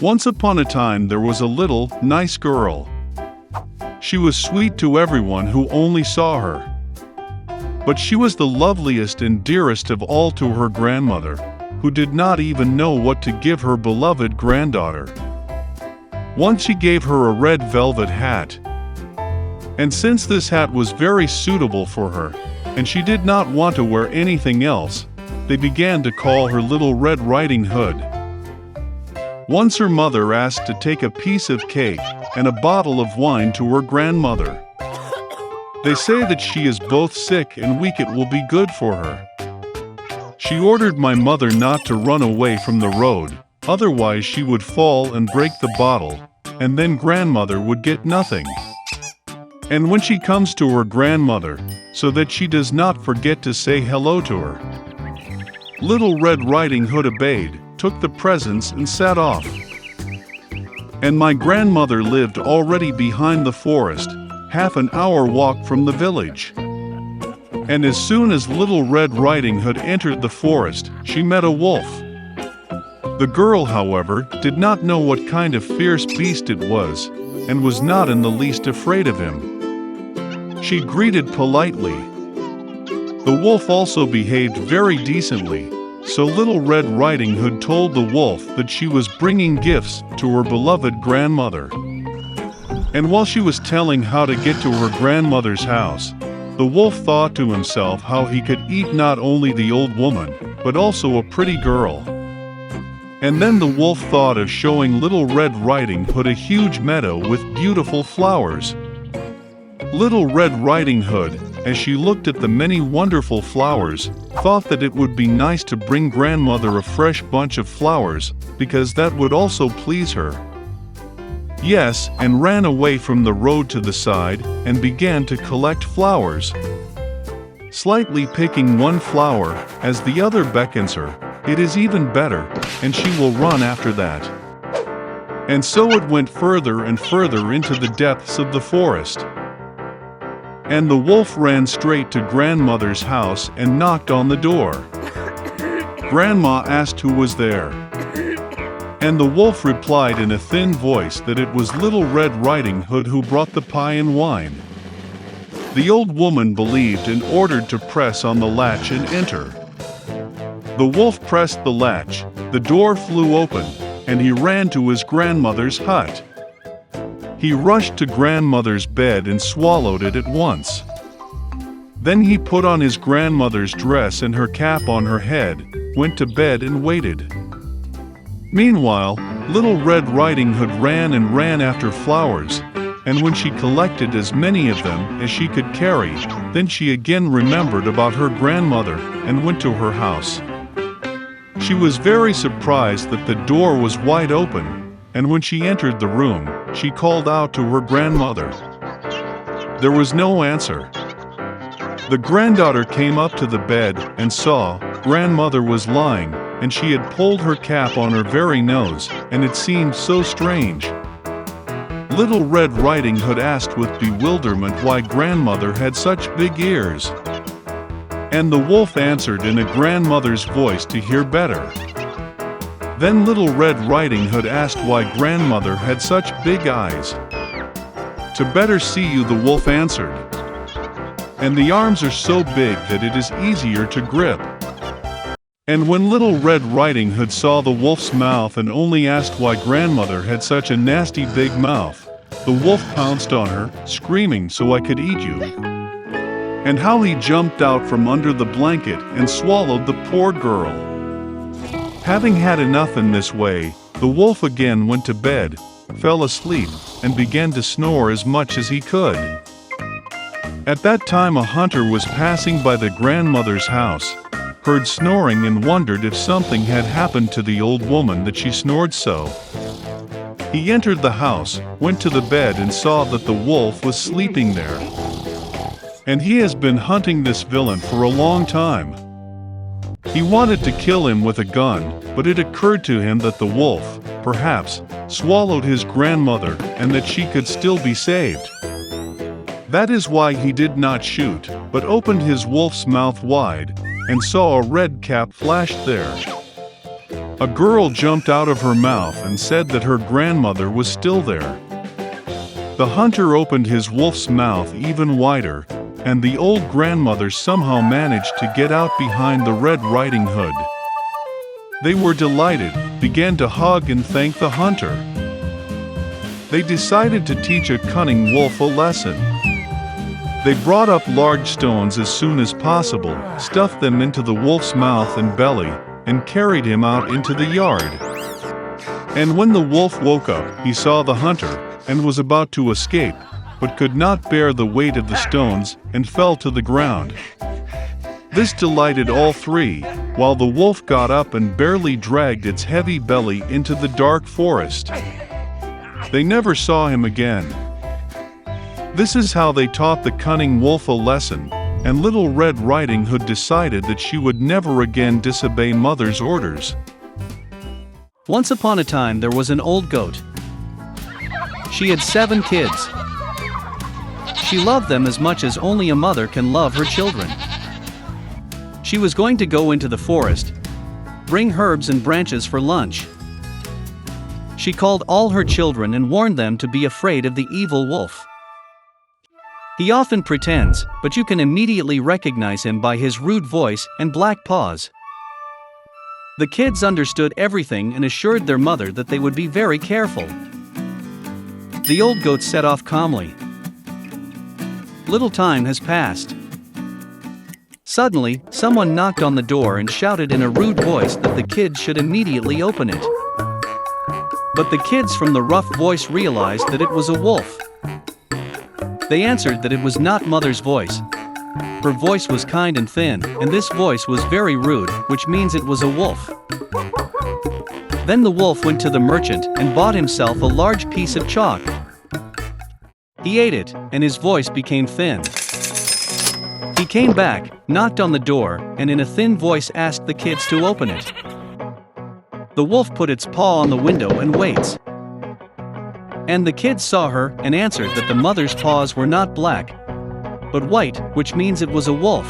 Once upon a time there was a little, nice girl. She was sweet to everyone who only saw her. But she was the loveliest and dearest of all to her grandmother, who did not even know what to give her beloved granddaughter. Once she gave her a red velvet hat. And since this hat was very suitable for her, and she did not want to wear anything else, they began to call her Little Red Riding Hood. Once her mother asked to take a piece of cake and a bottle of wine to her grandmother. They say that she is both sick and weak, it will be good for her. She ordered my mother not to run away from the road, otherwise she would fall and break the bottle, and then grandmother would get nothing. And when she comes to her grandmother, so that she does not forget to say hello to her. Little Red Riding Hood obeyed, took the presents and set off. And my grandmother lived already behind the forest, half an hour walk from the village. And as soon as Little Red Riding Hood entered the forest, she met a wolf. The girl, however, did not know what kind of fierce beast it was, and was not in the least afraid of him. She greeted politely. The wolf also behaved very decently, so Little Red Riding Hood told the wolf that she was bringing gifts to her beloved grandmother. And while she was telling how to get to her grandmother's house, the wolf thought to himself how he could eat not only the old woman, but also a pretty girl. And then the wolf thought of showing Little Red Riding Hood a huge meadow with beautiful flowers. Little Red Riding Hood, as she looked at the many wonderful flowers, thought that it would be nice to bring grandmother a fresh bunch of flowers, because that would also please her. Yes, and ran away from the road to the side, and began to collect flowers. Slightly picking one flower, as the other beckons her, it is even better, and she will run after that. And so it went further and further into the depths of the forest. And the wolf ran straight to grandmother's house and knocked on the door. Grandma asked who was there. And the wolf replied in a thin voice that it was Little Red Riding Hood who brought the pie and wine. The old woman believed and ordered to press on the latch and enter. The wolf pressed the latch, the door flew open, and he ran to his grandmother's hut. He rushed to grandmother's bed and swallowed it at once. Then he put on his grandmother's dress and her cap on her head, went to bed and waited. Meanwhile, Little Red Riding Hood ran and ran after flowers, and when she collected as many of them as she could carry, then she again remembered about her grandmother and went to her house. She was very surprised that the door was wide open, and when she entered the room, she called out to her grandmother. There was no answer. The granddaughter came up to the bed and saw grandmother was lying, and she had pulled her cap on her very nose, and it seemed so strange. Little Red Riding Hood asked with bewilderment why grandmother had such big ears. And the wolf answered in a grandmother's voice to hear better. Then Little Red Riding Hood asked why grandmother had such big eyes. To better see you, the wolf answered. And the arms are so big that it is easier to grip. And when Little Red Riding Hood saw the wolf's mouth and only asked why grandmother had such a nasty big mouth, the wolf pounced on her, screaming, "So I could eat you!" And how he jumped out from under the blanket and swallowed the poor girl. Having had enough in this way, the wolf again went to bed, fell asleep, and began to snore as much as he could. At that time a hunter was passing by the grandmother's house, heard snoring and wondered if something had happened to the old woman that she snored so. He entered the house, went to the bed and saw that the wolf was sleeping there. And he has been hunting this villain for a long time. He wanted to kill him with a gun, but it occurred to him that the wolf, perhaps, swallowed his grandmother and that she could still be saved. That is why he did not shoot, but opened his wolf's mouth wide, and saw a red cap flashed there. A girl jumped out of her mouth and said that her grandmother was still there. The hunter opened his wolf's mouth even wider, and the old grandmother somehow managed to get out behind the Red Riding Hood. They were delighted, began to hug and thank the hunter. They decided to teach a cunning wolf a lesson. They brought up large stones as soon as possible, stuffed them into the wolf's mouth and belly, and carried him out into the yard. And when the wolf woke up, he saw the hunter, and was about to escape, but could not bear the weight of the stones, and fell to the ground. This delighted all three, while the wolf got up and barely dragged its heavy belly into the dark forest. They never saw him again. This is how they taught the cunning wolf a lesson, and Little Red Riding Hood decided that she would never again disobey Mother's orders. Once upon a time there was an old goat. She had 7 kids. She loved them as much as only a mother can love her children. She was going to go into the forest, bring herbs and branches for lunch. She called all her children and warned them to be afraid of the evil wolf. He often pretends, but you can immediately recognize him by his rude voice and black paws. The kids understood everything and assured their mother that they would be very careful. The old goat set off calmly. Little time has passed. Suddenly, someone knocked on the door and shouted in a rude voice that the kids should immediately open it. But the kids from the rough voice realized that it was a wolf. They answered that it was not Mother's voice. Her voice was kind and thin, and this voice was very rude, which means it was a wolf. Then the wolf went to the merchant and bought himself a large piece of chalk. He ate it, and his voice became thin. He came back, knocked on the door, and in a thin voice asked the kids to open it. The wolf put its paw on the window and waits. And the kids saw her and answered that the mother's paws were not black, but white, which means it was a wolf.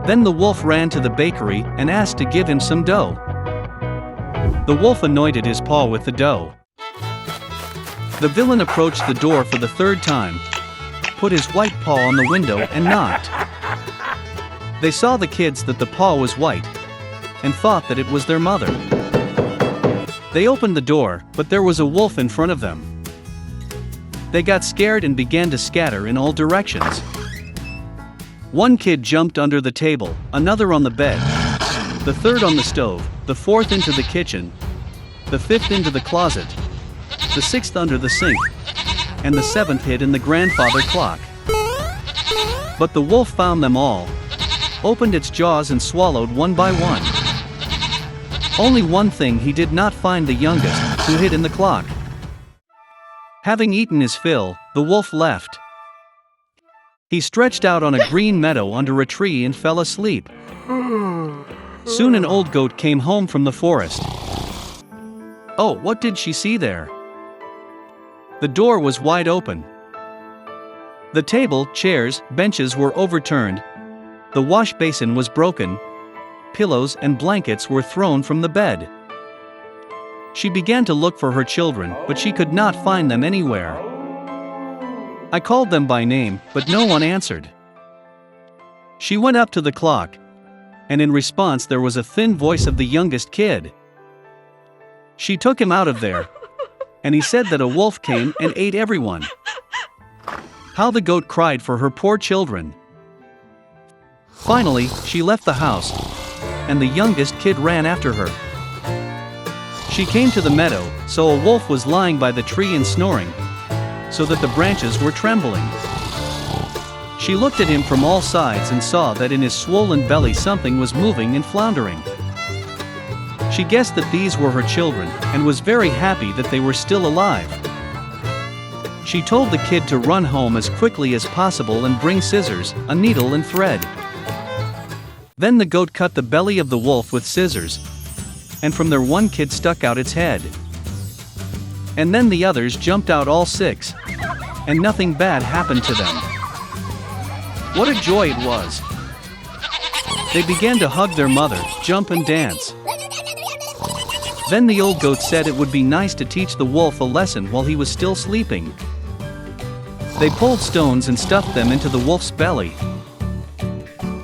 Then the wolf ran to the bakery and asked to give him some dough. The wolf anointed his paw with the dough. The villain approached the door for the 3rd time, put his white paw on the window and knocked. They saw the kids that the paw was white, and thought that it was their mother. They opened the door, but there was a wolf in front of them. They got scared and began to scatter in all directions. One kid jumped under the table, another on the bed, the 3rd on the stove, the 4th into the kitchen, the 5th into the closet, the 6th under the sink, and the 7th hid in the grandfather clock. But the wolf found them all, opened its jaws and swallowed one by one. Only one thing he did not find: the youngest, who hid in the clock. Having eaten his fill, the wolf left. He stretched out on a green meadow under a tree and fell asleep. Soon an old goat came home from the forest. Oh, what did she see there? The door was wide open. The table, chairs, benches were overturned. The wash basin was broken. Pillows and blankets were thrown from the bed. She began to look for her children, but she could not find them anywhere. I called them by name, but no one answered. She went up to the clock, and in response there was a thin voice of the youngest kid. She took him out of there, and he said that a wolf came and ate everyone. How the goat cried for her poor children. Finally, she left the house, and the youngest kid ran after her. She came to the meadow, so a wolf was lying by the tree and snoring, so that the branches were trembling. She looked at him from all sides and saw that in his swollen belly something was moving and floundering. She guessed that these were her children, and was very happy that they were still alive. She told the kid to run home as quickly as possible and bring scissors, a needle and thread. Then the goat cut the belly of the wolf with scissors, and from there one kid stuck out its head. And then the others jumped out, all 6, and nothing bad happened to them. What a joy it was! They began to hug their mother, jump and dance. Then the old goat said it would be nice to teach the wolf a lesson while he was still sleeping. They pulled stones and stuffed them into the wolf's belly.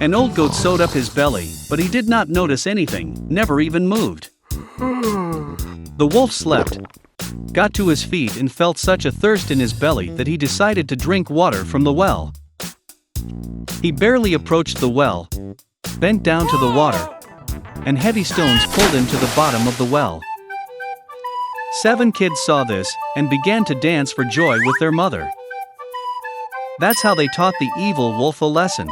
An old goat sewed up his belly, but he did not notice anything, never even moved. The wolf slept, got to his feet and felt such a thirst in his belly that he decided to drink water from the well. He barely approached the well, bent down to the water, and heavy stones pulled him to the bottom of the well. 7 kids saw this and began to dance for joy with their mother. That's how they taught the evil wolf a lesson.